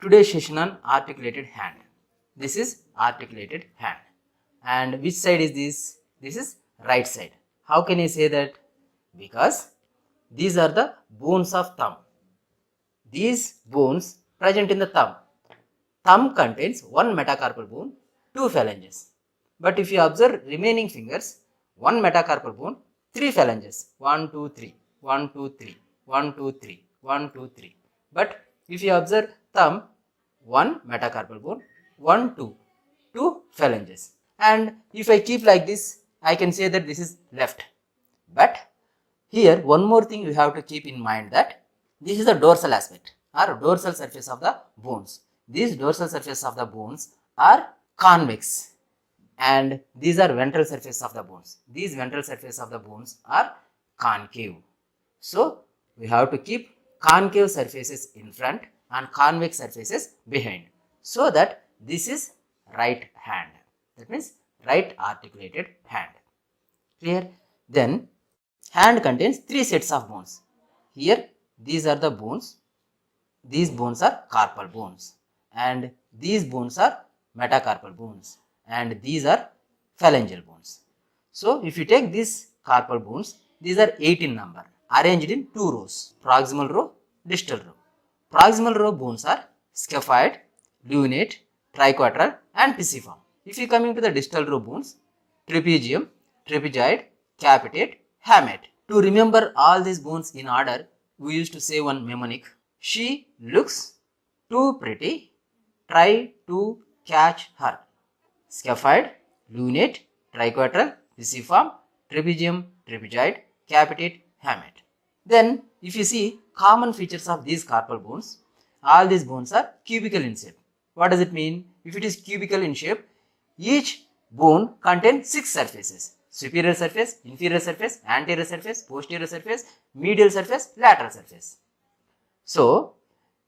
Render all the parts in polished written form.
today's session on articulated hand. This is articulated hand. And which side is this? This is right side. How can I say that? Because these are the bones of thumb. These bones present in the thumb. Thumb contains one metacarpal bone, two phalanges. But if you observe remaining fingers, one metacarpal bone, three phalanges. 1, 2, 3, 1, 2, 3, 1, 2, 3, 1, 2, 3. But if you observe thumb, one metacarpal bone, 1, 2, two phalanges. And if I keep like this, I can say that this is left. But here one more thing we have to keep in mind, that this is the dorsal aspect or dorsal surface of the bones. These dorsal surface of the bones are convex and these are ventral surface of the bones. These ventral surface of the bones are concave. So we have to keep concave surfaces in front and convex surfaces behind, so that this is right hand. That means right articulated hand. Clear? Then hand contains three sets of bones. Here these are the bones. These bones are carpal bones and these bones are metacarpal bones and these are phalangeal bones. So if you take these carpal bones, these are 8 in number, arranged in two rows, proximal row, distal row. Proximal row bones are scaphoid, lunate, triquetral and pisiform. If you coming to the distal row bones, trapezium, trapezoid, capitate, hamate. To remember all these bones in order, we used to say one mnemonic. She looks too pretty, try to catch her. Scaphoid, lunate, triquetral, pisiform, trapezium, trapezoid, capitate, hamate. Then if you see common features of these carpal bones, all these bones are cubical in shape. What does it mean? If it is cubical in shape, each bone contains 6 surfaces: superior surface, inferior surface, anterior surface, posterior surface, medial surface, lateral surface. So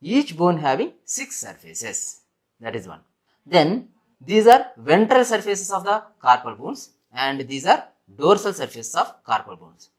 each bone having 6 surfaces. That is one. Then these are ventral surfaces of the carpal bones and these are dorsal surfaces of carpal bones.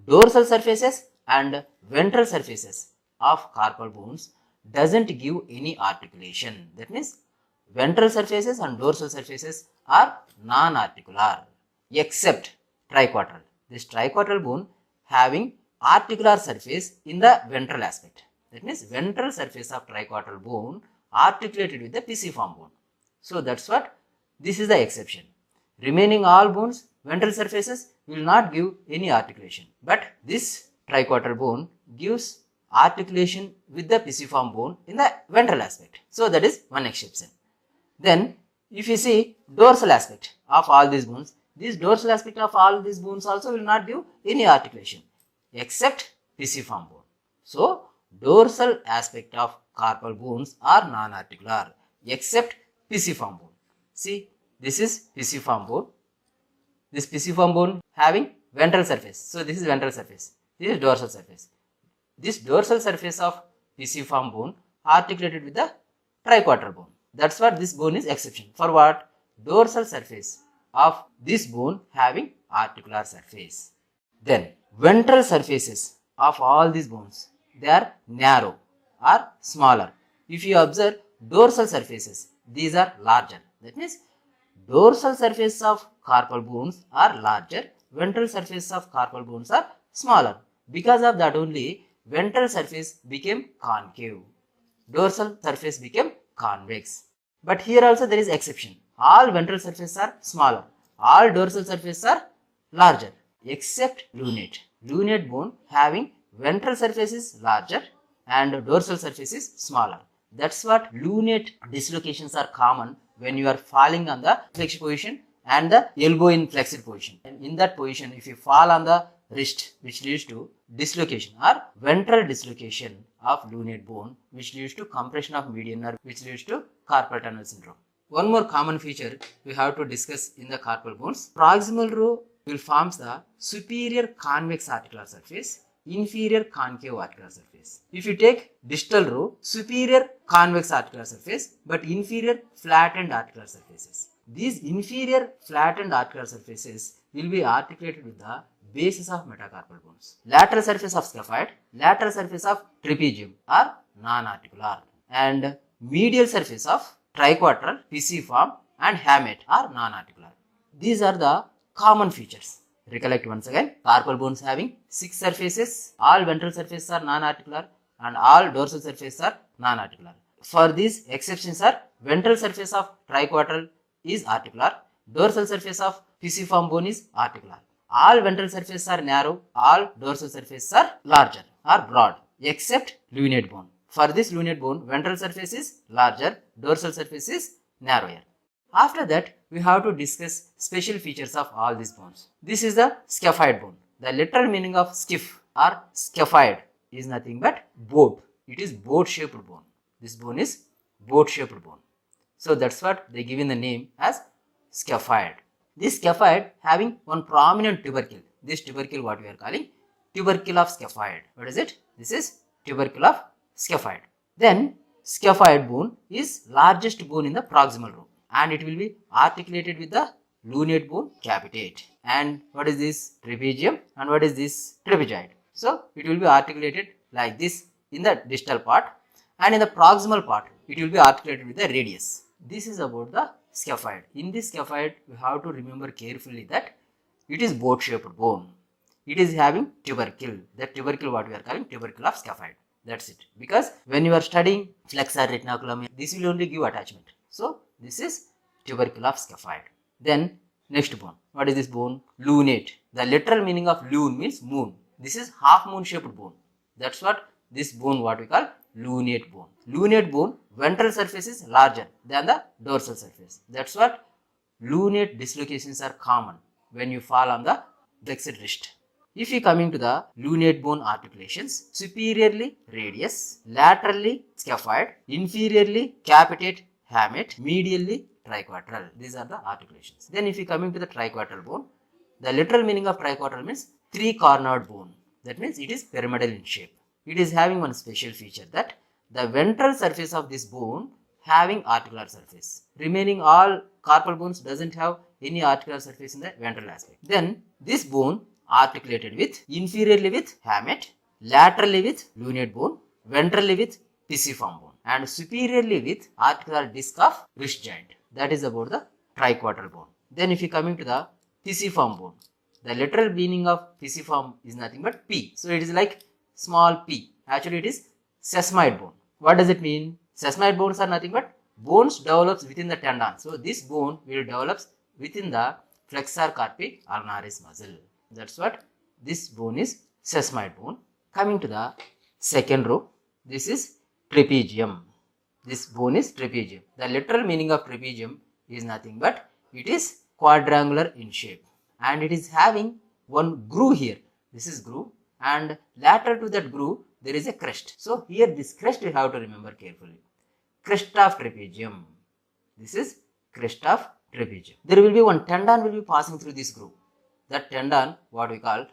Dorsal surfaces and ventral surfaces of carpal bones doesn't give any articulation. That means ventral surfaces and dorsal surfaces are non-articular except triquetral. This triquetral bone having articular surface in the ventral aspect. That means ventral surface of triquetral bone articulated with the pisiform bone. So that's what this is the exception. Remaining all bones, ventral surfaces will not give any articulation. But this triquetral bone gives articulation with the pisiform bone in the ventral aspect. So that is one exception. Then if you see dorsal aspect of all these bones, this dorsal aspect of all these bones also will not give any articulation except pisiform bone. So dorsal aspect of carpal bones are non-articular except pisiform bone. See, this is pisiform bone. This pisiform bone having ventral surface. So this is ventral surface. This is dorsal surface. This dorsal surface of pisiform bone articulated with the triquetral bone. That's what this bone is exception. For what? Dorsal surface of this bone having articular surface. Then ventral surfaces of all these bones, they are narrow or smaller. If you observe dorsal surfaces, these are larger. That means dorsal surface of carpal bones are larger, ventral surface of carpal bones are smaller. Because of that only ventral surface became concave, dorsal surface became convex. But here also there is exception. All ventral surfaces are smaller, all dorsal surfaces are larger except lunate. Lunate bone having ventral surface is larger and dorsal surface is smaller. That's what lunate dislocations are common when you are falling on the flexed position and the elbow in flexed position. And in that position, if you fall on the wrist, which leads to dislocation or ventral dislocation of lunate bone, which leads to compression of median nerve, which leads to carpal tunnel syndrome. One more common feature we have to discuss in the carpal bones. Proximal row will form the superior convex articular surface, inferior concave articular surface. If you take distal row, superior convex articular surface but inferior flattened articular surfaces. These inferior flattened articular surfaces will be articulated with the bases of metacarpal bones. Lateral surface of scaphoid, lateral surface of trapezium are non-articular and medial surface of triquetral, pisiform and hamate are non-articular. These are the common features. Recollect once again, carpal bones having 6 surfaces, all ventral surfaces are non-articular and all dorsal surfaces are non-articular. For these, exceptions are ventral surface of triquetral is articular, dorsal surface of pisiform bone is articular. All ventral surfaces are narrow, all dorsal surfaces are larger or broad, except lunate bone. For this lunate bone, ventral surface is larger, dorsal surface is narrower. After that, we have to discuss special features of all these bones. This is the scaphoid bone. The literal meaning of skiff or scaphoid is nothing but boat. It is boat-shaped bone. This bone is boat-shaped bone. So that's what they give in the name as scaphoid. This scaphoid having one prominent tubercle. This tubercle what we are calling tubercle of scaphoid. What is it? This is tubercle of scaphoid. Then scaphoid bone is largest bone in the proximal row and it will be articulated with the lunate bone capitate. And what is this? Trapezium. And what is this? Trapezoid. So it will be articulated like this in the distal part, and in the proximal part it will be articulated with the radius. This is about the scaphoid. In this scaphoid, we have to remember carefully that it is boat-shaped bone. It is having tubercle. That tubercle what we are calling tubercle of scaphoid. That's it. Because when you are studying flexor retinaculum, this will only give attachment. So this is tubercle of scaphoid. Then next bone. What is this bone? Lunate. The literal meaning of lune means moon. This is half moon shaped bone. That's what this bone what we call lunate bone. Lunate bone, ventral surface is larger than the dorsal surface. That's what lunate dislocations are common when you fall on the flexed wrist. If you coming to the lunate bone articulations, superiorly radius, laterally scaphoid, inferiorly capitate hamate, medially triquetral. These are the articulations. Then if you coming to the triquetral bone, the literal meaning of triquetral means 3-cornered bone. That means it is pyramidal in shape. It is having one special feature that the ventral surface of this bone having articular surface. Remaining all carpal bones doesn't have any articular surface in the ventral aspect. Then this bone articulated with inferiorly with hamate, laterally with lunate bone, ventrally with pisiform bone, and superiorly with articular disc of wrist joint. That is about the triquetral bone. Then if you coming to the pisiform bone, the literal meaning of pisiform is nothing but P. So it is like small p. Actually it is sesamoid bone. What does it mean? Sesamoid bones are nothing but bones develops within the tendon. So this bone will develop within the flexor carpi ulnaris muscle. That's what this bone is, sesamoid bone. Coming to the second row, this is trapezium. This bone is trapezium. The literal meaning of trapezium is nothing but it is quadrangular in shape and it is having one groove here. This is groove, and lateral to that groove there is a crest. So here this crest you have to remember carefully. Crest of trapezium. This is crest of trapezium. There will be one tendon will be passing through this groove. That tendon what we call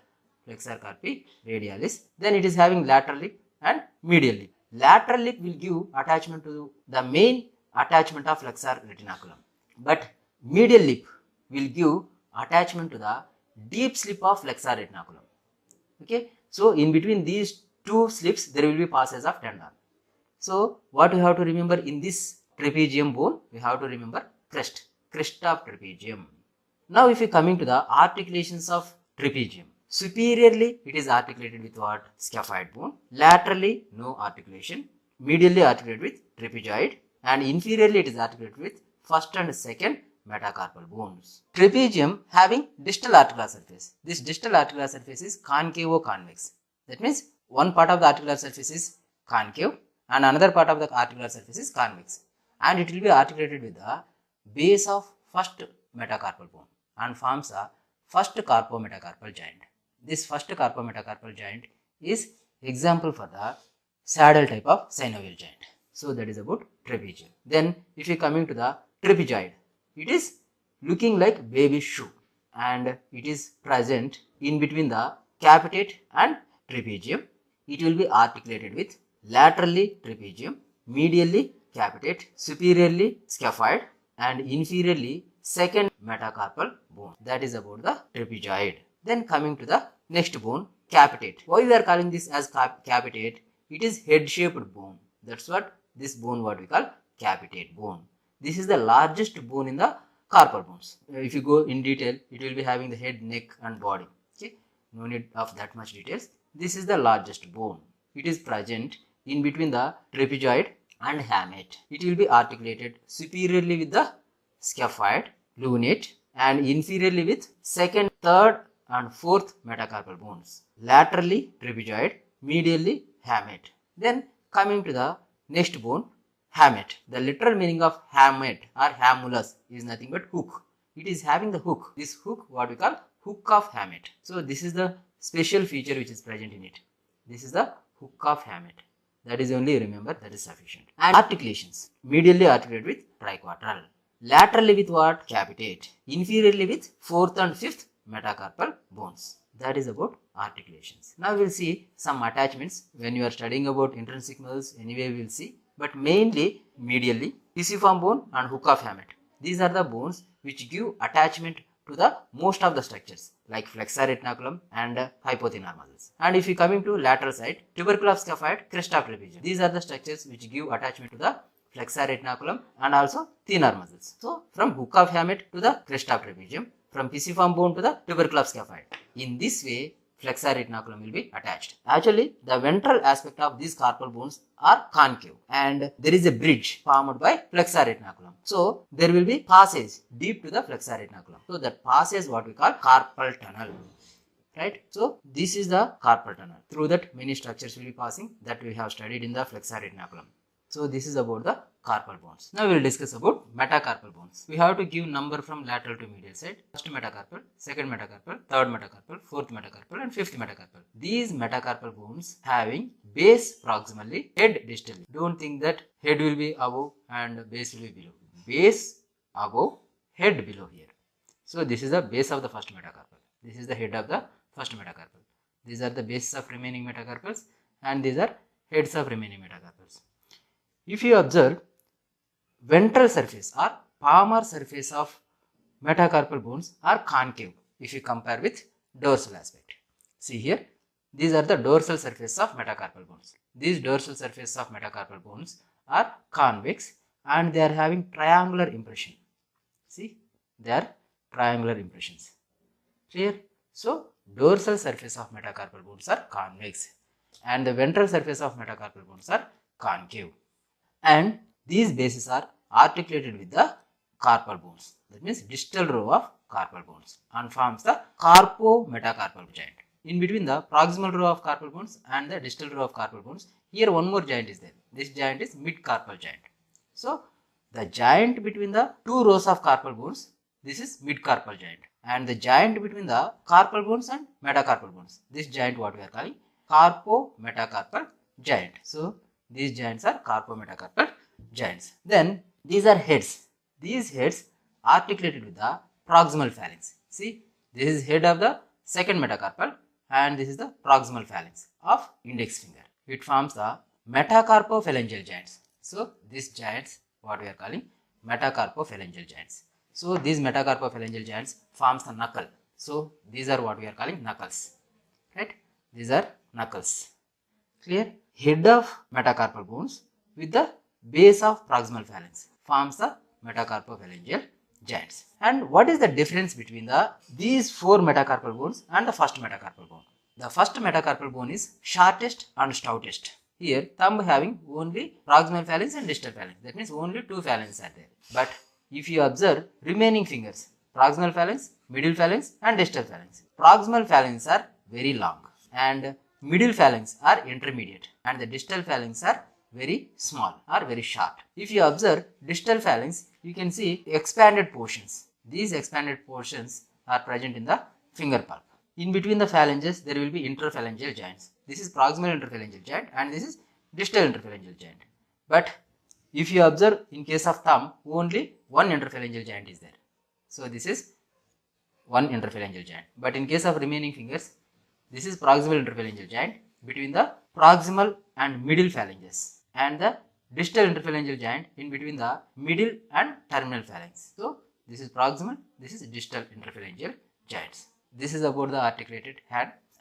flexor carpi radialis. Then it is having lateral lip and medial lip. Lateral lip will give attachment to the main attachment of flexor retinaculum, but medial lip will give attachment to the deep slip of flexor retinaculum. Okay, so in between these two slips there will be passage of tendon. So what we have to remember in this trapezium bone, we have to remember crest of trapezium. Now if you coming to the articulations of trapezium, superiorly it is articulated with what? Scaphoid bone. Laterally no articulation. Medially articulated with trapezoid, and inferiorly it is articulated with first and second metacarpal bones. Trapezium having distal articular surface. This distal articular surface is concavo-convex. That means one part of the articular surface is concave and another part of the articular surface is convex, and it will be articulated with the base of first metacarpal bone and forms a first carpometacarpal joint. This first carpometacarpal joint is example for the saddle type of synovial joint. So that is about trapezium. Then if you coming to the trapezoid, it is looking like baby shoe and it is present in between the capitate and trapezium. It will be articulated with laterally trapezium, medially capitate, superiorly scaphoid and inferiorly second metacarpal bone. That is about the trapezoid. Then coming to the next bone, capitate. Why we are calling this as capitate? It is head shaped bone. That's what this bone what we call capitate bone. This is the largest bone in the carpal bones. If you go in detail, it will be having the head, neck and body. Okay, no need of that much details. This is the largest bone. It is present in between the trapezoid and hamate. It will be articulated superiorly with the scaphoid, lunate, and inferiorly with second, third and fourth metacarpal bones. Laterally trapezoid, medially hamate. Then coming to the next bone, hamate. The literal meaning of hamate or hamulus is nothing but hook. It is having the hook. This hook what we call hook of hamate. So this is the special feature which is present in it. This is the hook of hamate. That is only remember, that is sufficient. And articulations. Medially articulated with triquetral. Laterally with what? Capitate. Inferiorly with fourth and fifth metacarpal bones. That is about articulations. Now we will see some attachments. When you are studying about intrinsic muscles, anyway we will see. But mainly medially, pisiform bone and hook of hamate. These are the bones which give attachment to the most of the structures like flexor retinaculum and hypothenar muscles. And if you coming to lateral side, tubercle of scaphoid, crest of trapezium. These are the structures which give attachment to the flexor retinaculum and also thenar muscles. So from hook of hamate to the crest of trapezium, from pisiform bone to the tubercle of scaphoid. In this way, flexor retinaculum will be attached. Actually, the ventral aspect of these carpal bones are concave and there is a bridge formed by flexor retinaculum. So, there will be passage deep to the flexor retinaculum. So, that passage what we call carpal tunnel. Right? So, this is the carpal tunnel. Through that many structures will be passing that we have studied in the flexor retinaculum. So, this is about the carpal bones. Now, we will discuss about metacarpal bones. We have to give number from lateral to medial side. First metacarpal, second metacarpal, third metacarpal, fourth metacarpal and fifth metacarpal. These metacarpal bones having base proximally, head distally. Don't think that head will be above and base will be below. Base above, head below here. So, this is the base of the first metacarpal. This is the head of the first metacarpal. These are the bases of remaining metacarpals and these are heads of remaining metacarpals. If you observe, ventral surface or palmar surface of metacarpal bones are concave if you compare with dorsal aspect. See here, these are the dorsal surface of metacarpal bones. These dorsal surface of metacarpal bones are convex and they are having triangular impression. See, they are triangular impressions. Clear? So, dorsal surface of metacarpal bones are convex and the ventral surface of metacarpal bones are concave. And these bases are articulated with the carpal bones. That means distal row of carpal bones and forms the carpo-metacarpal joint. In between the proximal row of carpal bones and the distal row of carpal bones, here one more joint is there. This joint is mid-carpal joint. So, the joint between the two rows of carpal bones, this is mid-carpal joint. And the joint between the carpal bones and metacarpal bones, this joint what we are calling carpo-metacarpal joint. So, these joints are carpo-metacarpal joints. Then these are heads. These heads articulated with the proximal phalanx. See, this is head of the second metacarpal and this is the proximal phalanx of index finger. It forms the metacarpophalangeal joints. So, these joints what we are calling metacarpophalangeal joints. So, these metacarpophalangeal joints forms the knuckle. So, these are what we are calling knuckles. Right? These are knuckles. Clear? Head of metacarpal bones with the base of proximal phalanx forms the metacarpophalangeal joints. And what is the difference between these four metacarpal bones and the first metacarpal bone? The first metacarpal bone is shortest and stoutest. Here, thumb having only proximal phalanx and distal phalanx. That means only two phalanges are there. But if you observe remaining fingers, proximal phalanx, middle phalanx and distal phalanx. Proximal phalanx are very long and middle phalanx are intermediate and the distal phalanx are very small or very short. If you observe distal phalanx, you can see expanded portions. These expanded portions are present in the finger pulp. In between the phalanges, there will be interphalangeal joints. This is proximal interphalangeal joint and this is distal interphalangeal joint. But if you observe in case of thumb, only one interphalangeal joint is there. So, this is one interphalangeal joint. But in case of remaining fingers, this is proximal interphalangeal joint between the proximal and middle phalanges and the distal interphalangeal joint in between the middle and terminal phalanx. So, this is proximal, this is distal interphalangeal joints. This is about the articulated hand.